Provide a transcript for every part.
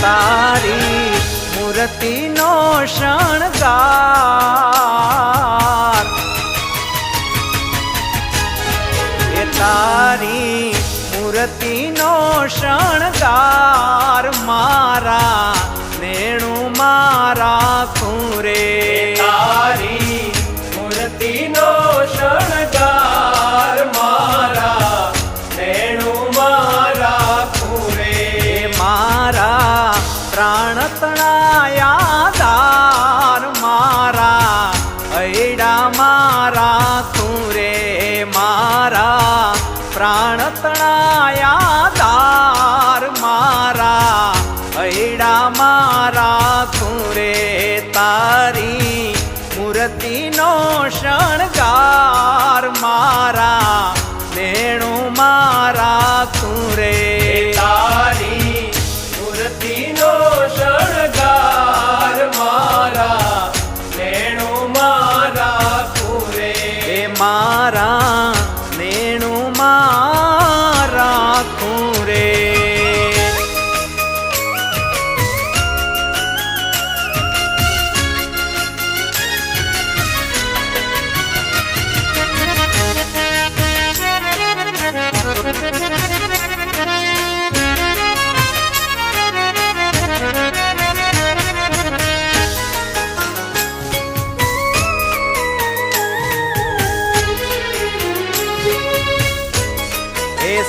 તારી મૂર્તિનો શણગાર એ તારી મૂર્તિનો શણગાર મારા નેણુમાં રાખું રે તારી મૂર્તિનો શણગાર મારા નેણુમાં રાખું રે મારા પ્રાણ તણાયા દાર મારા હૈડામાં રાખું રે મારા પ્રાણ તણાયા દાર મારા હૈડામાં રાખું રે તારી મૂર્તિનો શણગાર મારા નેણુમાં રાખું રે તારી મૂર્તિનો શણગાર મારા નેણુમાં રાખું રે મારા નેણુમાં રાખું રે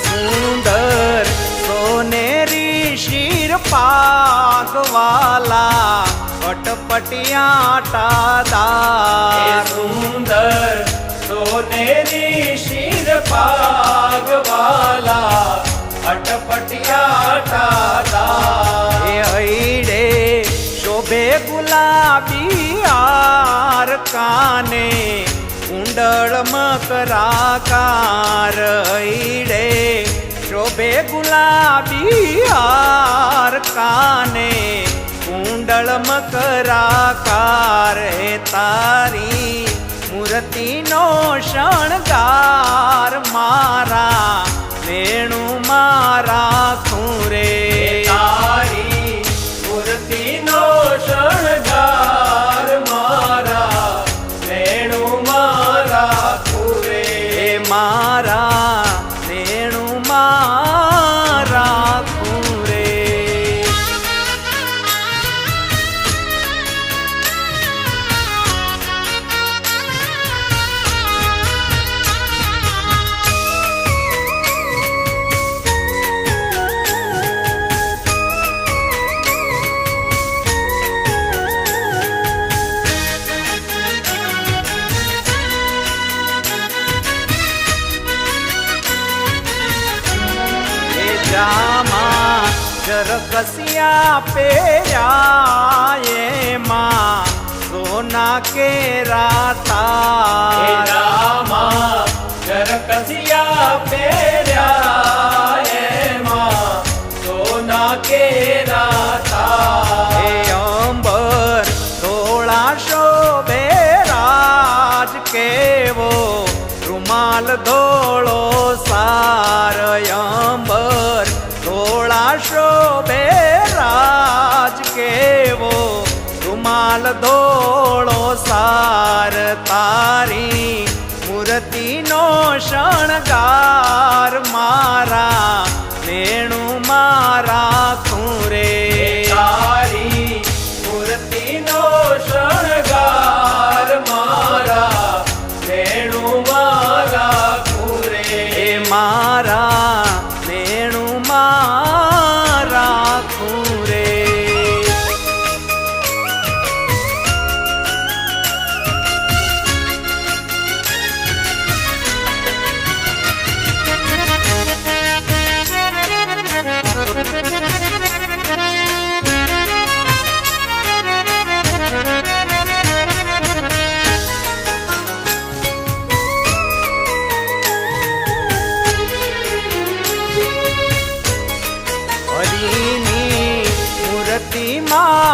સુંદર સોનેરી શિર પાગવાલા પટપટિયા ટાદાર સુંદર સોનેરી શિર પાગવાલા અટપટિયા ટાદાર એ હૈડે શોભે ગુલાબી હાર કાને કુંડળ મકરાકાર હૈડે શોભે ગુલાબી હાર કાને કુંડળ મકરાકાર હે તારી મૂર્તિનો શણગાર મારા નેણુમાં રાખું રે તારી મૂર્તિનો શણગાર મારા નેણુમાં રાખું રે મારા નેણુમાં રાખું રે જરકસિયા પહેર્યા એમાં સોના કેરા તારામાં જરકસિયા પહેર્યા એમાં સોના કેરા તાર એ અંબર ધોળા શોભે રાજ કેવો રૂમાલ ધોળો સાર અંબર ધોળા શોભે રાજ કેવો રૂમાલ ધોળો સાર તારી મૂર્તિનો શણગાર મારા નેણુમાં રાખું રે તારી મૂર્તિનો શણગાર મારા નેણુમાં રાખું રે મારા નેણુમાં રાખું રે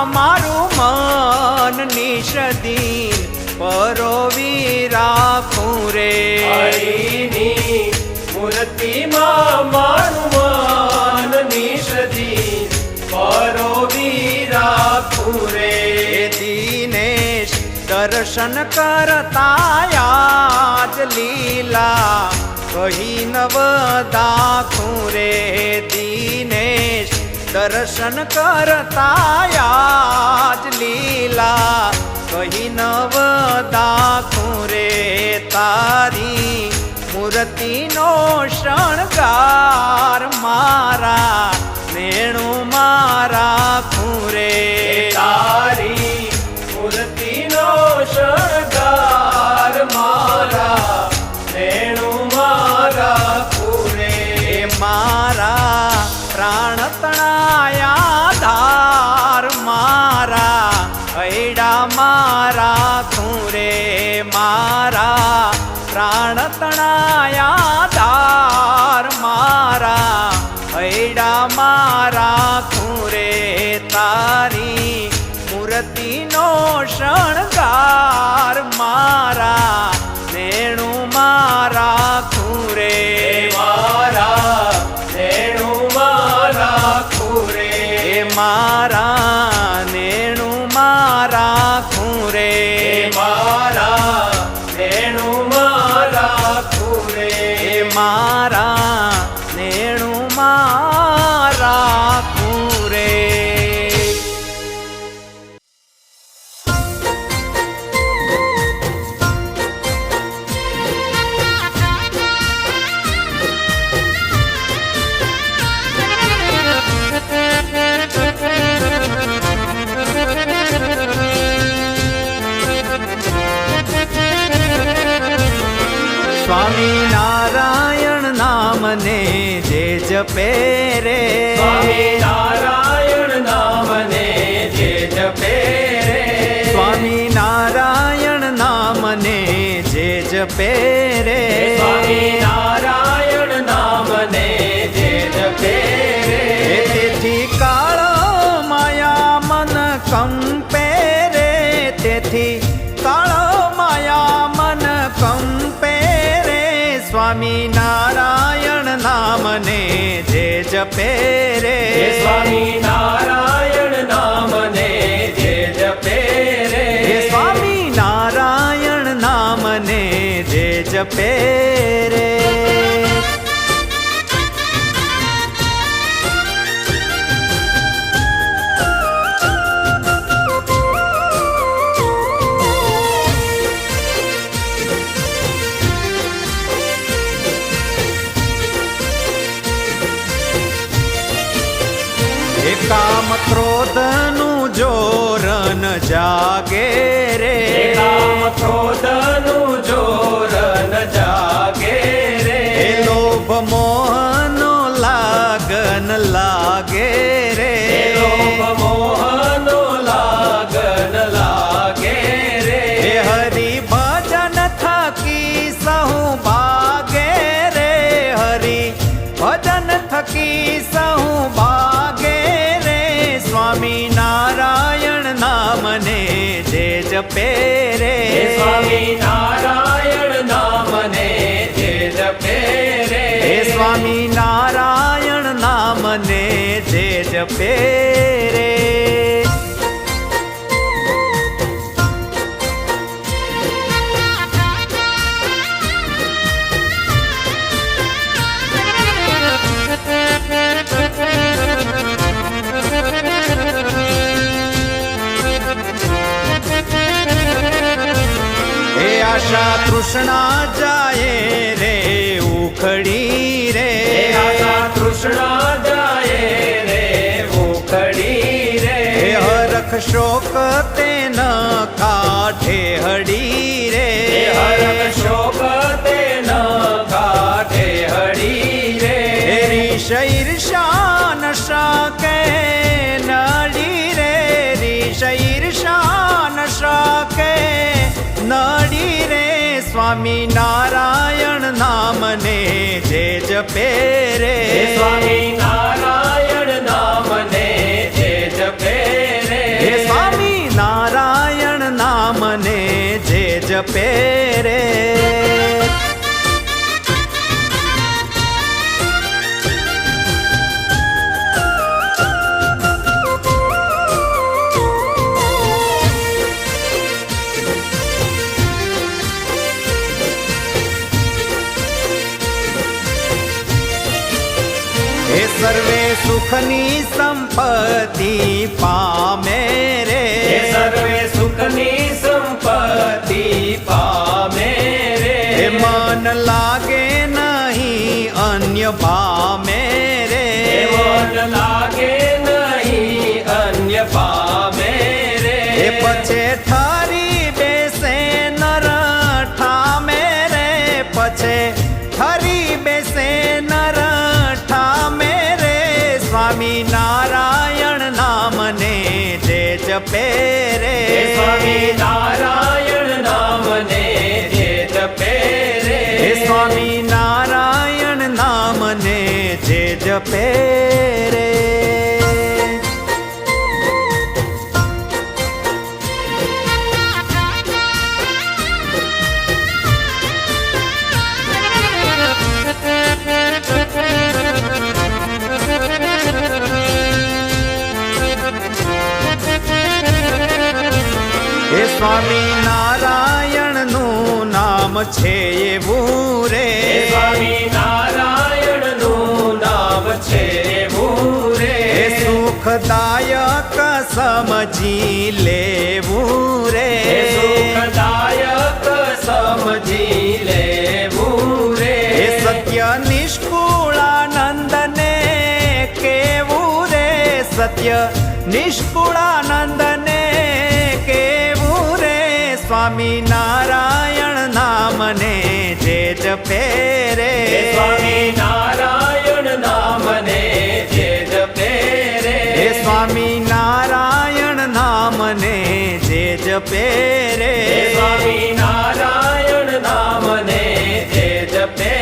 મારું મન નિષદીન પરોવી રાખું રે હરિની મૂર્તિમાં મારું મન નિષદીન પરોવી દર્શન કરતા આજ લીલા કહી નવ દાખું રે દિનેશ દર્શન કરતા આજ લીલા કહી નવ દાખું રે તારી મૂર્તિનો શણગાર મારા મેણુમાં રાખું રે તારી મૂર્તિનો શણગાર મારા રેણુમાં રાખું રે મારા પ્રાણ તણાયા ધાર મારા હૈડા મારા ખૂરે મારા પ્રાણ તણાયા ધાર મારા હૈડા મારા ખૂરે તારી મૂર્તિનો શણગાર મારા નેણું મારા ખૂરે મારા રેણુમાં રાખું રે મારા નેણું મારા ખૂરે મારા રેણુમાં રાખું રે મારા નેણું મારા ખૂરે સ્વામિનારાયણ નામને જે જપે રે સ્વામિનારાયણ નામને જે જપે રે સ્વામિનારાયણ નામને જે જપે રે સ્વામિનારાયણ નામને જે જપે રે તેથી કાળ માયા મન કંપે રે તેથી કાળ માયા મન કંપે રે સ્વામિનારાયણ નામને જે જપે રે સ્વામિનારાયણ નામને જે જપે રે સ્વામિનારાયણ નામને જે જપે રે કામ ક્રોધનું જોરન જાગે રે કામ ક્રોધનું જોરન જાગે રે લોભ મોહનો લાગન લાગે રે લોભ મોહનો લાગન લાગે રે હરિ ભજન થકી સહુ ભાગે રે હરિ ભજન થકી સહુ ભાગે સ્વામિનારાયણ નામને જે જપે રે સ્વામિનારાયણ નામને જે જપે રે સ્વામિનારાયણ નામને જે જપે રે આશા તૃષ્ણા જાય રે ઉખડી રે આશા તૃષ્ણા જાય રે ઉખડી રે હરખ શોક તેન કાઠે હડી રે હરખ શોક તેન કાઠે હડી રે રીશ ઈર્ષા ન શાકે નડી રે રીશ ઈર્ષા ન શાકે નડી રે સ્વામિનારાયણ નામને જે જપે રે સ્વામિનારાયણ નામને જે જપે રે સ્વામિનારાયણ નામને જે જપે રે સર્વે સુખની સંપત્તિ પામે રે એ સર્વે સુખની સંપત્તિ પામે રે મન લાગે નહીં અન્ય પામે રે મન લાગે નહીં અન્ય પામે રે પછે ઠરી બેસે નર ઠામે રે પછે ઠરી બેસે નર ઠામે રે સ્વામી નારાયણ નામને જે જપે રે સ્વામી નારાયણ નામને જે જપે રે સ્વામી નારાયણ નામને જે જપે રે હે સ્વામી નારાયણનું નામ છે એવું રે સ્વામી નારાયણનું નામ છે એવું રે સુખદાયક સમજી લેવું રે સુખદાયક સમજી લેવું રે સત્ય નિષ્કુળાનંદને કેવું રે સત્ય નિષ્કુળાનંદને કેવું રે સ્વામી નારાયણ નામને જે જપે રે સ્વામી નારાયણ નામને જે જપે રે સ્વામી નારાયણ નામને જે જપે રે સ્વામી નારાયણ નામને જે જપે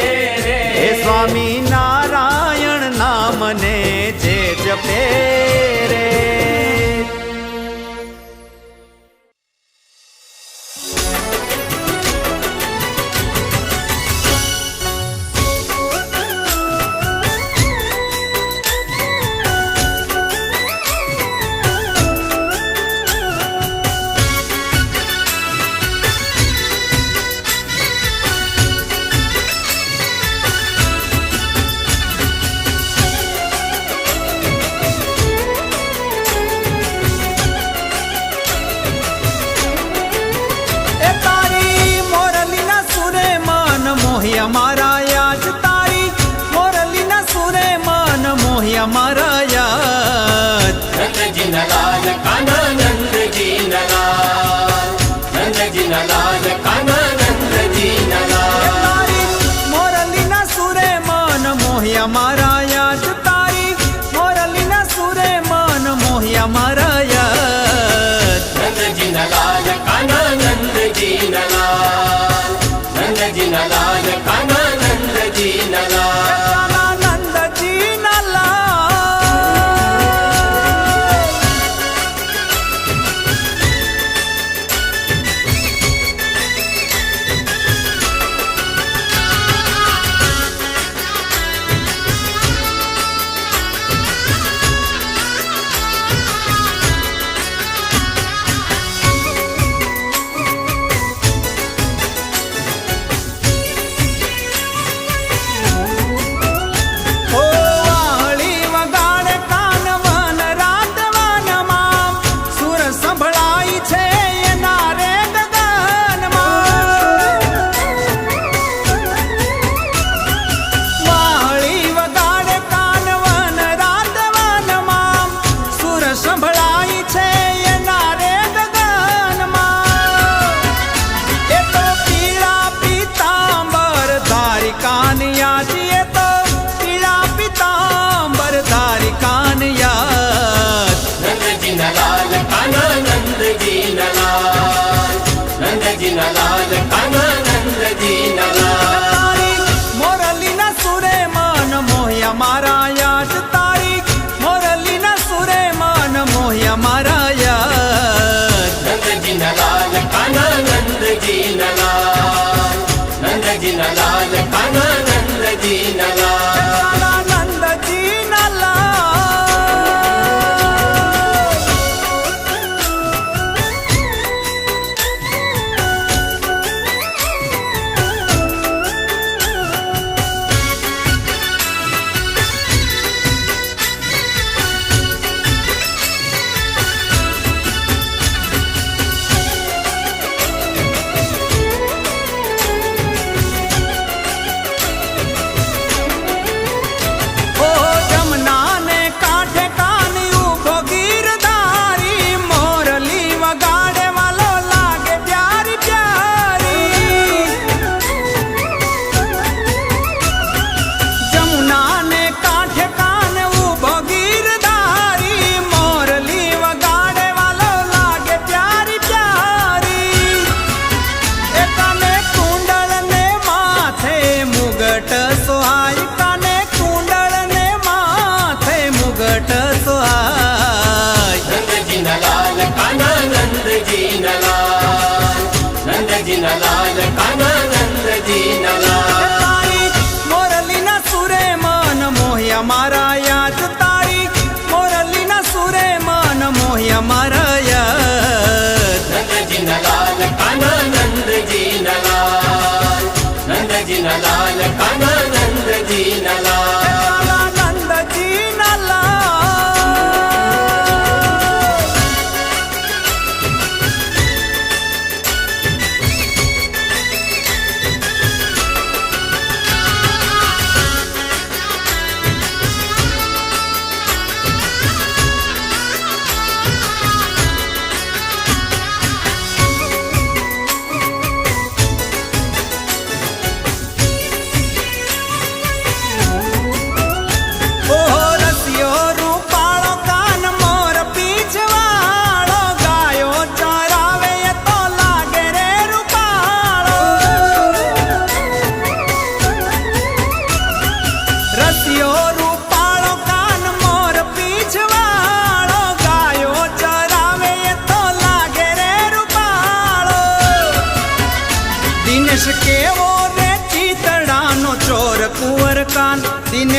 રે સ્વામી નારાયણ નામને જે જપે રે અમારા યાદ તારી મોરલીના સુરે મન મોહી અમારા યાદ નંદજી લાલ કાના નંદજી લાલ નંદજી લાલ કાના નંદજી લાલ તારી મોરલીના સુરે મન મોહી અમારા યાદ તારી મોરલીના સુરે મન મોહી અમારા યાદ નંદજી લાલ કાના નંદજી લાલ નંદજી લાલ કાના નંદજી લાલ નંદજી લાલ લાલ કાના નંદજી લાલ મોરલીના સુરે મન મોહ્યા મારા યાદ તારી મોરલીના સુરે મન મોહ્યા મારા યાદ નંદજી લાલ કાના નંદજી લાલ નંદજી લાલ કાના નંદજી લાલ નંદજી લાલ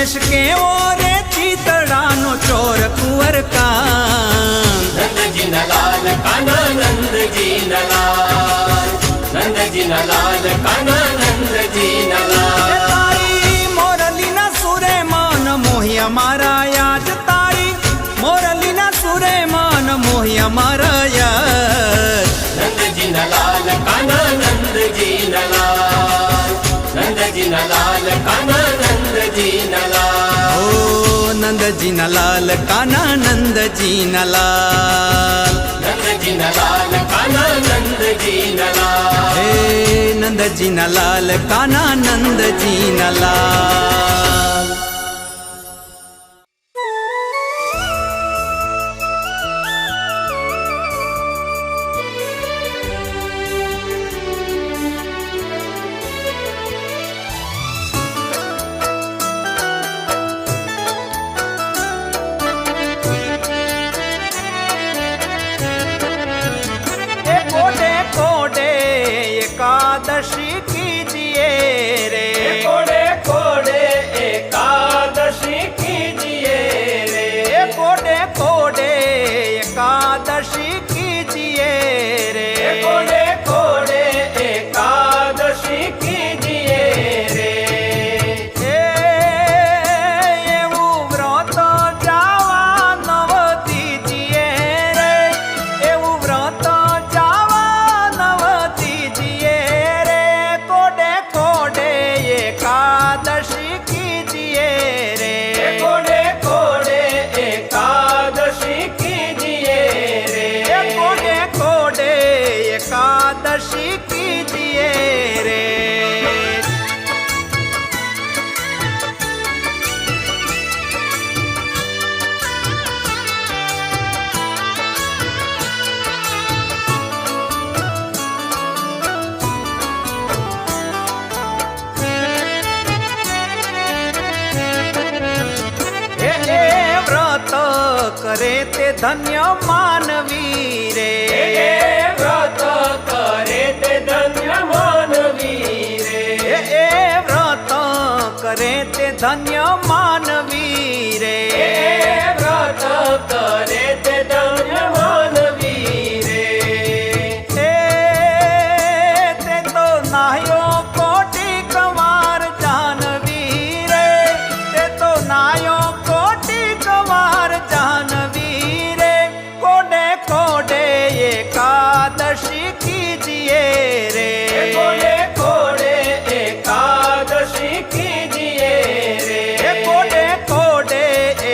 વેશ કેવો રે ચિતડાનો ચોર કુંવર કાન નંદજી ના લાલ કાના નંદજી ના લાલ નંદજી ના લાલ કાના નંદજી ના લાલ તારી મોરલીના સુરે મન મોહ્યા મારા યાદ તારી મોરલીના સુરે મન મોહ્યા મારા યાદ નંદજી ના લાલ કાના નંદજી ના લાલ નંદજી ના લાલ કાના નંદજી ના લાલ ઓ નંદજી ના લાલ કાના નંદજી ના લાલ નંદજી ના લાલ કાના નંદજી ના લાલ હે નંદજી ના લાલ કાના નંદજી ના લાલ कोडे कोडे एकादशी कीजिए रे कोडे कोडे एकादशी कीजिए रे कोडे कोडे एकादशी कीजिए रे कोडे कोडे एकादशी कीजिए रे એવું વ્રત જાવા નવ દીજીએ રે એવું વ્રત જાવા નવ દીજીએ રે કોડે કોડે એકાદશી કીજીએ રે कोडे कोडे एकादशी कीजिए रे કોડે કોડે એકાદશી કીજીએ રે એ વ્રત કરે તે ધન્ય માનવી રે व्रत करे ते धन्य मानवी रे એ વ્રત કરે તે ધન્ય માનવી રે व्रत करे ते धन्य मानवी रे તે તો નાયો કોટી કવાર જાનવી રે તે તો નાયો કોટી કવાર જાનવી રે કોડે કોડે એકાદશી કીજીએ રે कोडे कोडे एकादशी कीजिए रे કોડે કોડે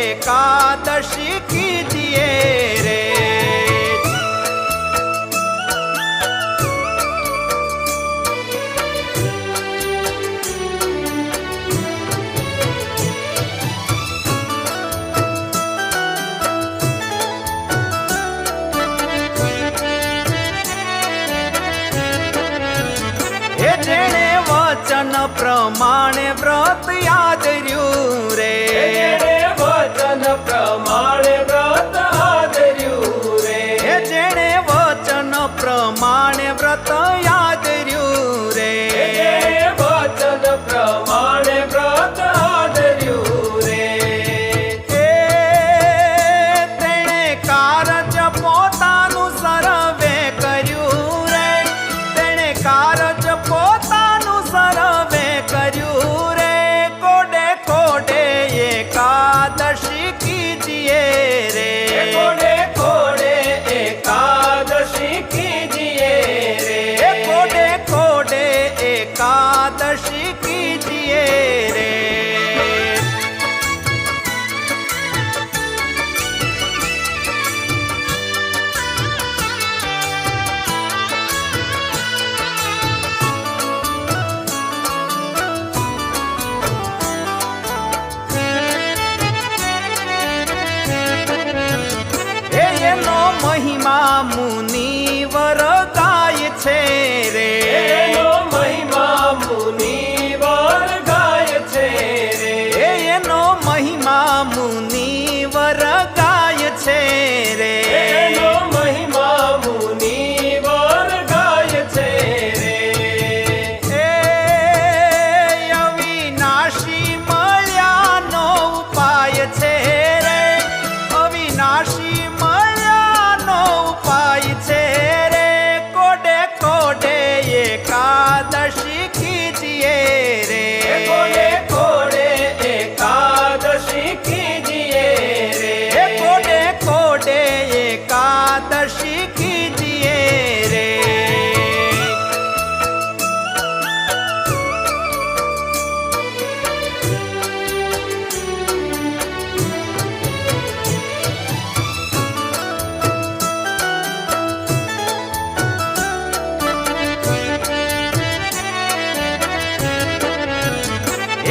એકાદશી કીજીએ રે હે જેણે વચન પ્રમાણે વ્રત યાદ રહ્યું રે तेरे वचन प्रमाणे व्रत आदर्યું रे હે જેણે વચન પ્રમાણે વ્રત યાદ રહ્યું રે तेरे वचन प्रमाणे व्रत आदर्યું रे તેણે કારજ પોતાનું સર્વે કર્યું રે તેણે કારજ પોતાનું સર્વે કર્યું રે કોડે કોડે એકાદશી કીજીએ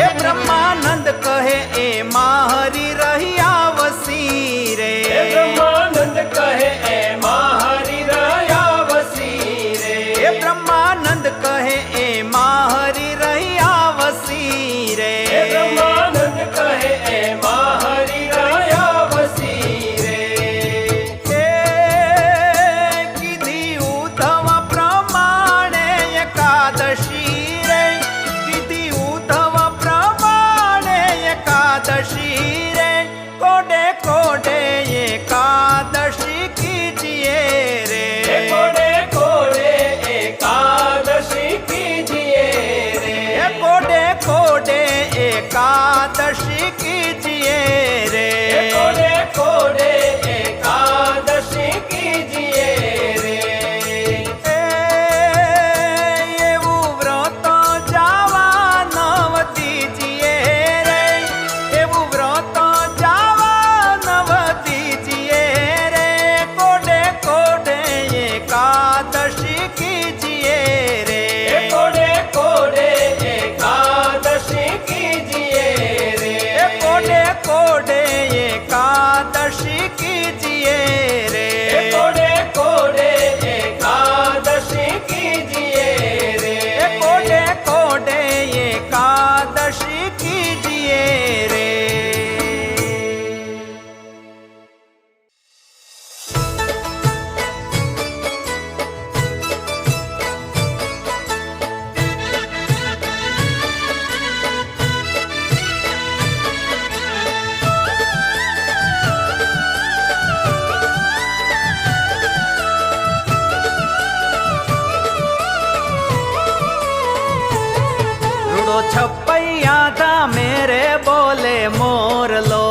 એ બ્રહ્માનંદ કહે એ માહરી રહ્યા વસી રે એ બ્રહ્માનંદ કહે એમાં હરિ રહ્યા વસી રે એ બ્રહ્માનંદ કહે એ માહરી રહ્યા વસી રે એ બ્રહ્માનંદ કહે એમાં હરિ રહ્યા વસી રે એ કીધી ઉદ્ધવ પ્રમાણે એકાદશી રે કીધી ઉદ્ધવ પ્રમાણે એકાદશી રે કોડે કોડે એકાદશી કીજીએ રે એ કોડે કોડે એકાદશી કીજીએ રે એ કોડે કોડે એકાદશી કીજીએ રે એ કોડે કોડે એકાદશી કીજીએ રે એવું વ્રત જાવા નવ દીજીએ રે એવું વ્રત જાવા નવ દીજીએ રે કોડે કોડે એકાદશી કીજીએ રે એ કોડે કોડે એકાદશી કીજીએ રે એ કોડે કોડે એકાદશી કીજીએ રે એ કોડે કોડે એકાદશી કીજીએ રે એ કોડે કોડે એકાદશી કીજીએ રે રૂડો છપૈયા થા મેરે બોલે મોરલો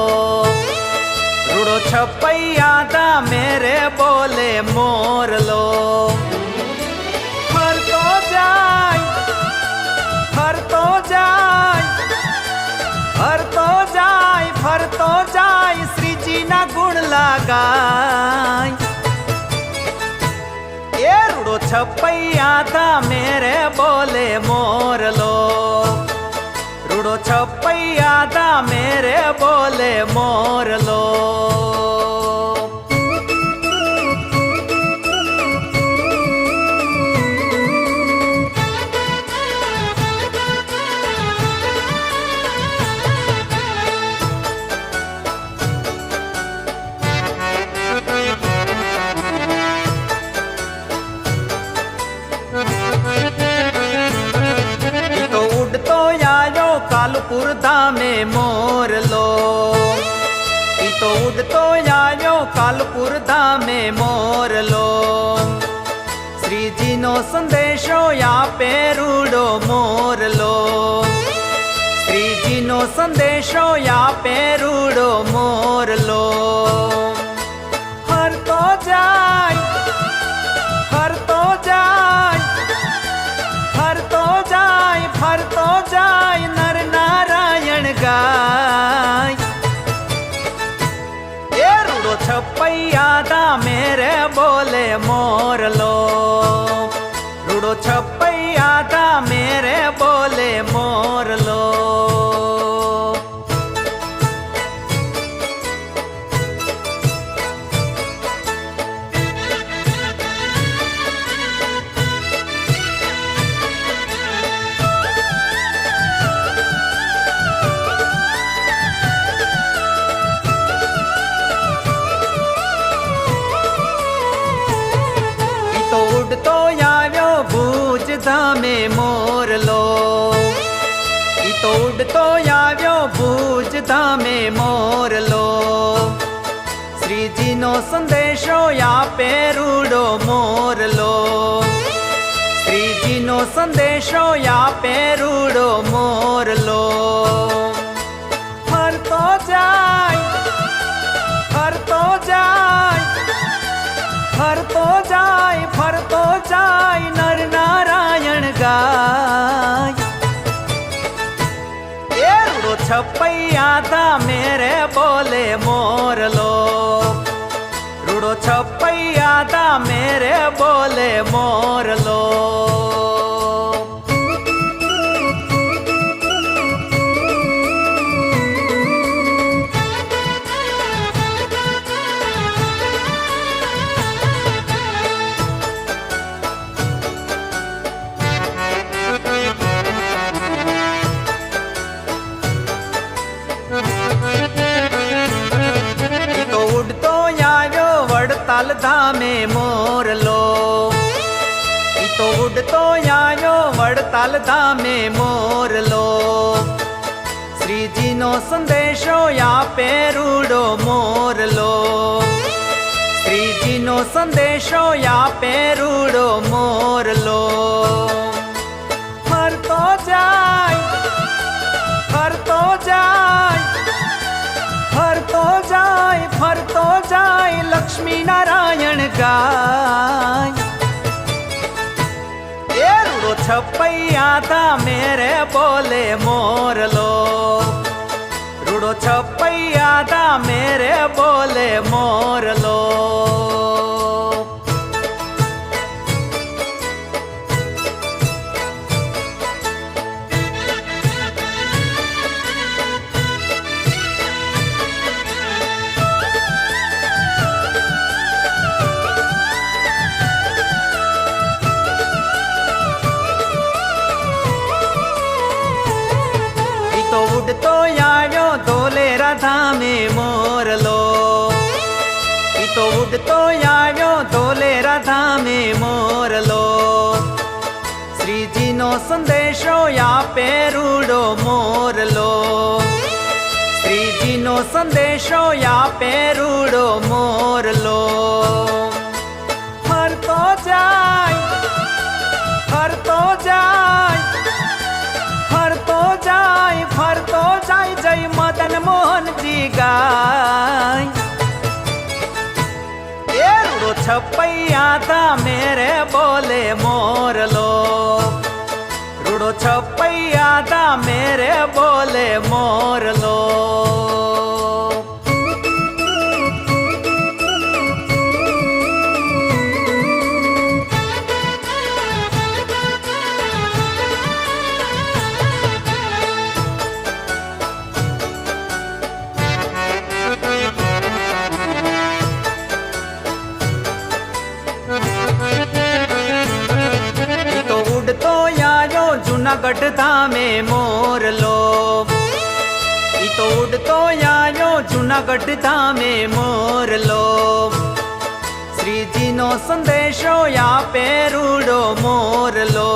રૂડો છપૈયા થા મેરે બોલે મોરલો ફરતો જાય ફરતો જાય ફરતો જાય ફરતો જાય શ્રીજીના ગુણ લાગાય એ રૂડો છપૈયા થા મેરે બોલે મોરલો રૂડો છપૈયા થા મેરે બોલે મોરલો ઈ તો ઉડતો આયો કાલપુર ધામે મોરલો ઈ તો ઉડતો આયો કાલપુર ધામે મોરલો શ્રીજીનો સંદેશો આપે રૂડો મોરલો શ્રીજીનો સંદેશો આપે રૂડો મોરલો ફરતો જાય ફરતો જાય ફરતો જાય ફરતો જાય નર નારાયણ ગાય એ રૂડો છપૈયા થા મેરે બોલે મોરલો રૂડો છપૈયા થા મેરે બોલે મોરલો ઈ તો ઉડતો આવ્યો ભુજ ધામે મોરલો ઈ તો ઉડતો આવ્યો ભુજ ધામે મોરલો શ્રીજીનો સંદેશો આપે રૂડો મોરલો શ્રીજીનો સંદેશો આપે રૂડો મોરલો ફરતો જાય ફરતો જાય ફરતો જાય ફરતો જાય નર નારાયણ ગાય એ રૂડો છપૈયા થા મેરે બોલે મોરલો રૂડો છપૈયા થા મેરે બોલે મોરલો वड़ताल धामे मोरलो। ई तो उड़तो आयो वड़ताल धामे मोरलो। श्री जी नो संदेशो या पेरूडो मोरलो। श्री जी नो संदेशो या पेरूडो मोरलो। फरतो जाय फरतो जाय फरतो जाय फरतो जाय लक्ष्मी नारायण गाय। ये रूड़ो छपैया था मेरे बोले मोरलो। रूड़ो छपैया था मेरे बोले मोरलो। तो आयो धोलेरा धामे मोरलो। ई तो उड़तो आयो धोलेरा धामे मोरलो। श्री जी नो संदेशो या पेरूडो मोरलो। श्री जी नो संदेशो या पेरूडो मोरलो। फरतो जाय फरतो जाय फरतो जाय फरतो जाय जय मदन मोहन जी गाय। ये रूड़ो छपैया था मेरे बोले मोरलो। रूड़ो छपैया था मेरे बोले मोरलो। जूनागढ़ धामे मोरलो। ई तो उड़तो आयो जूनागढ़ धामे मोरलो। श्री जी नो संदेशो या पेरूडो मोरलो।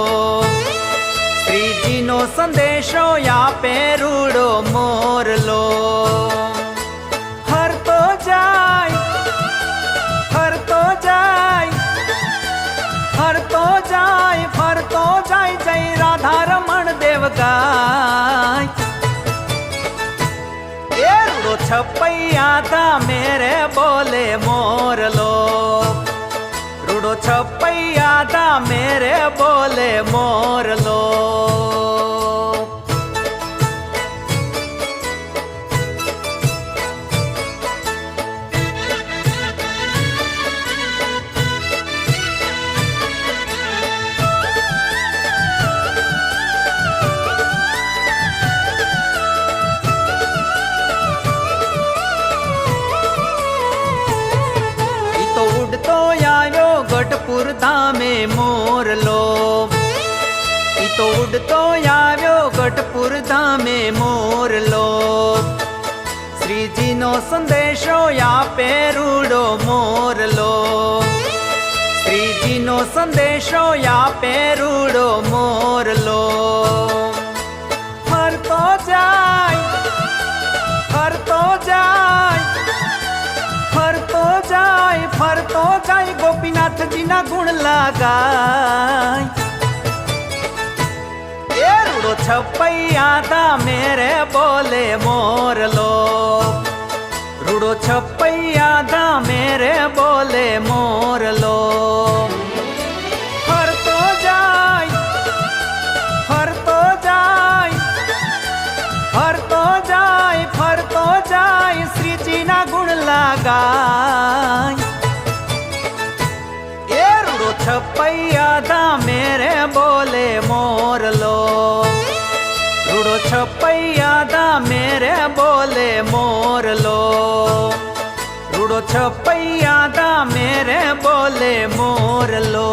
श्री जी नो संदेशो या पेरूडो मोरलो। फरतो जाय फरतो जाय फरतो जाय फरतो जाय जय राधा रमण देव गाय। ये रूड़ो छपैया था मेरे बोले मोरलो। रूड़ो छपैया था मेरे बोले मोरलो। गढ़पुर धामे मोरलो। ई तो उड़तो आयो गढ़पुर धामे मोरलो। श्री जी नो संदेशो या पेरूडो मोरलो। श्री जी नो संदेशो या पेरूडो मोरलो। फरतो जाय फरतो जाय फरतो जाय फरतो जाय गोपीनाथ जी ना गुण लगाय। ये रूड़ो छपैया था मेरे बोले मोरलो। रूड़ो छपैया था मेरे बोले मोरलो। फरतो जाय फरतो जाय फरतो जाय फरतो जाय श्री जी ना गुण लगाय। ये रूड़ो छपैया था मेरे बोले मोरलो। रूड़ो छपैया था मेरे बोले मोरलो। रूड़ो छपैया था मेरे बोले मोरलो।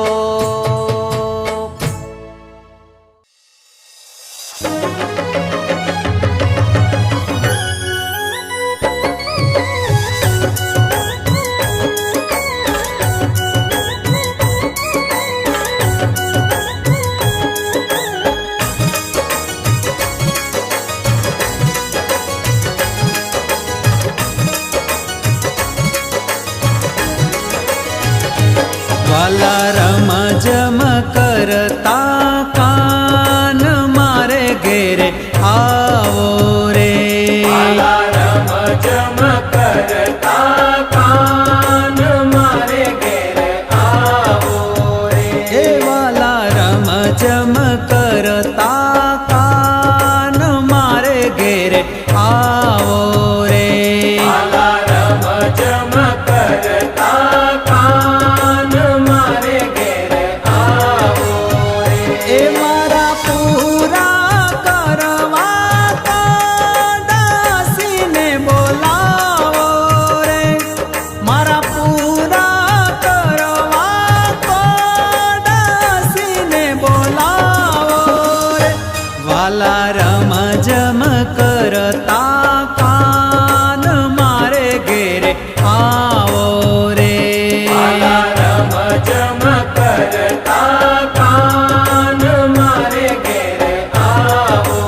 ઘેર આવો રે. વાલા રમ જમ કરતા કાન મારે ઘેર આવો રે. એ મારા પૂરા કરવા દાસીને બોલાવો રે. મારા પૂરા કરવા દાસીને બોલાવો રે. વાલા રમ જમ કરતા કાન મારે ઘેર આવો રે. વાલા રમ જમ કરતા કાન મારે ઘેર આવો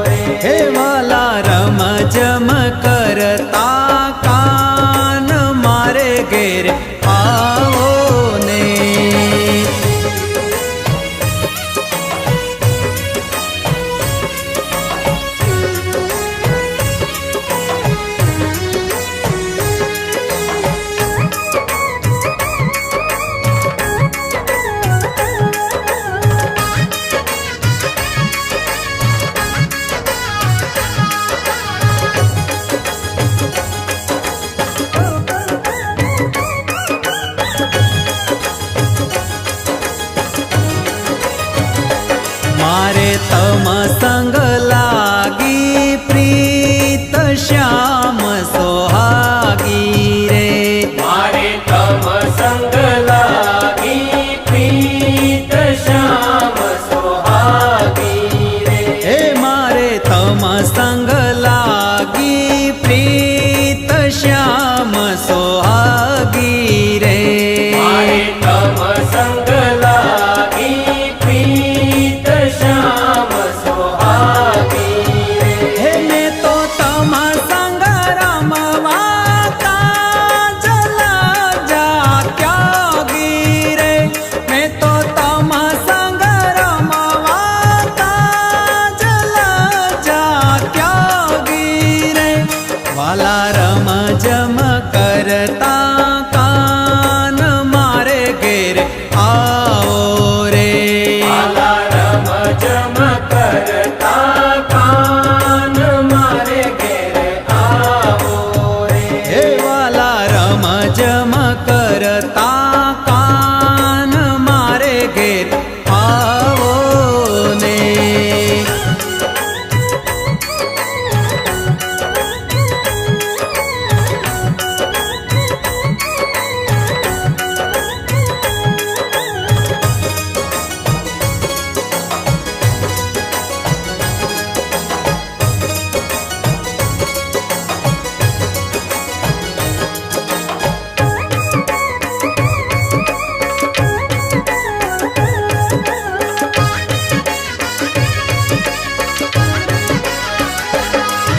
રે. હે વાલા રમ જમ કરતા કાન મારે ઘેર આવો ને. મારે તમ સંગ લાગી પ્રીત શ્યામ સોહાગી રે. મારે તમ સંગ લાગી પ્રીત શ્યામ સોહાગી રે. હે મારે તમ સંગ લાગી પ્રીત શ્યામ સોહાગી રે. મારે તમ સંગ લાગી પ્રીત શ્યામ સોહાગી રે. હે મેં તો તમ સંગ રમવા કાજલ જાત્યાગી રે. મેં તો તમ સંગ રમવા કાજલ જાત્યાગી રે. વાલા રમ જમ કરતા કાન મારે ઘેર આવો રે. વાલા રમ જમ કરતા કાન મારે ઘેર આવો રે. હે વાલા રમ જમ કરતા કાન મારે ઘેર આવો ને.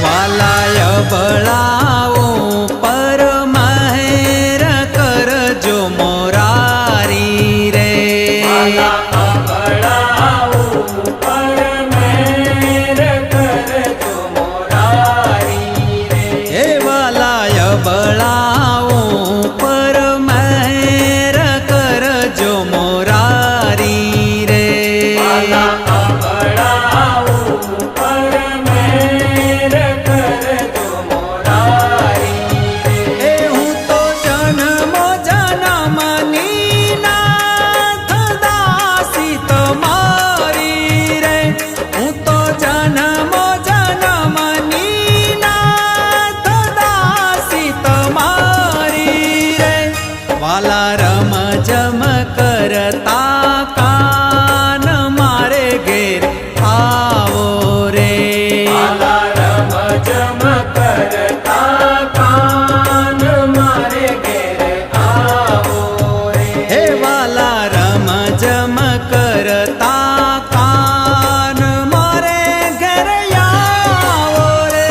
વાલાય બળાવો પર મહેર કરજો મોરારી રે. વાલા અબળાવું પર મેર કરજો મોરારી રે. હે વાલાય બળાવો પર મહેર કરજો મોરારી રે. વાલા અબળાવું પર મેર કરજો મોરારી રે. એ હું તો જન્મો જન્મની નાથ દાસી તમારી રે. હું તો જન્મો જન્મની નાથ દાસી તમારી રે. વાલા રમ જમ કરતા કાન મારે ઘેર આવો રે. વાલા રમ જમ કરતા કાન મારે ઘેર આવો રે. હે વાલા રમ જમ કરતા કાન મારે ઘેર આવો રે.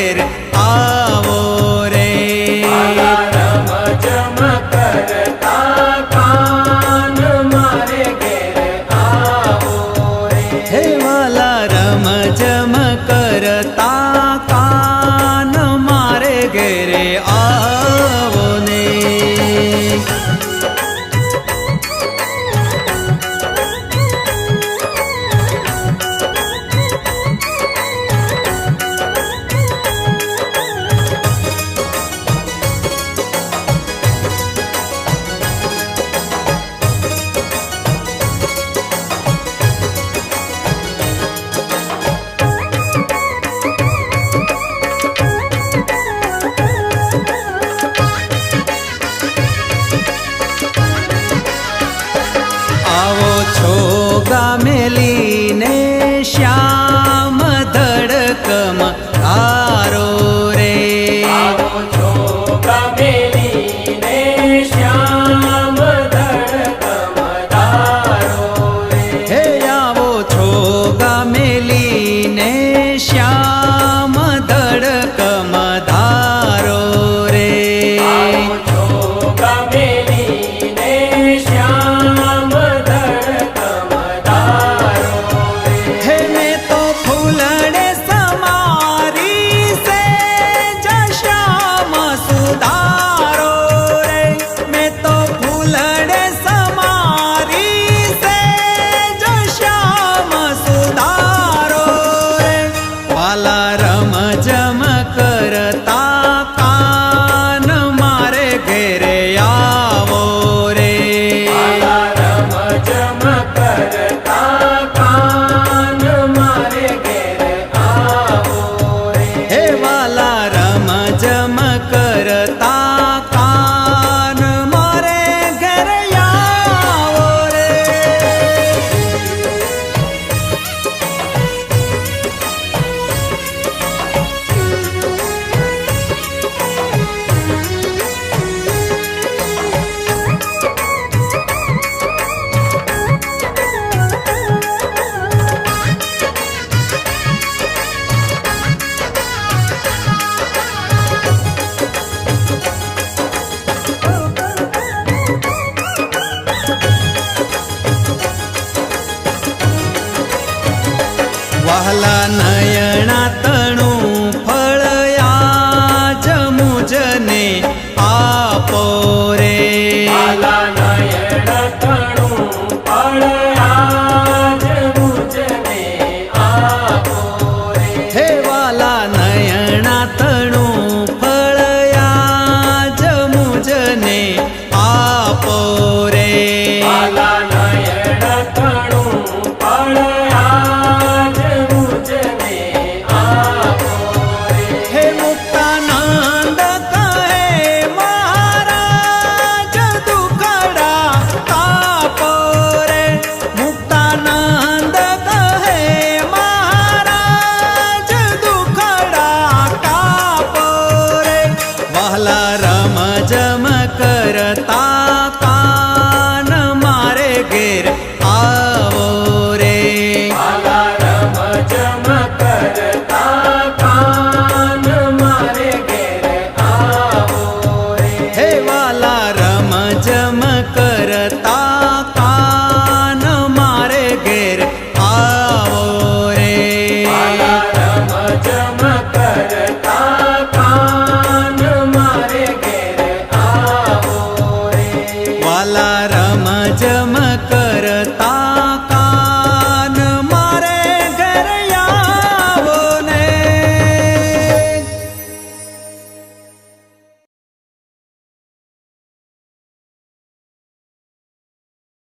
ઘેર આવો રે. રમ જમ કરતા કાન મારે ઘેર આવો રે. હે વાલા રમ જમ કરતા કાન મારે ઘેરે આવો ને. આવો છો ગામેલીને શ્યામ ધડકમ તારો રે. આવો છો ગમેલીને શ્યામ ધડકમ તારો રે. હે આવો છો ગામેલીને શ્યામ ધડકમ ધારો રે. આવો છો ગમેલીને શ્યામ ધડકમ તારો રે. હે મેં તો ફૂલડે સમારી સે જશ્યામ સુધારો રે. મેં તો ફૂલડે સમારી સે જશ્યામ સુધારો રે. વાલા રમ જમ કરતા કાન મારે ઘેરે આવો રે. રમ જમ કરતા કાન મારે ઘેર આવો રે. હે વાલા રમ જમ કરતા કાન મારે ઘરે આવો રે. વહલા નયન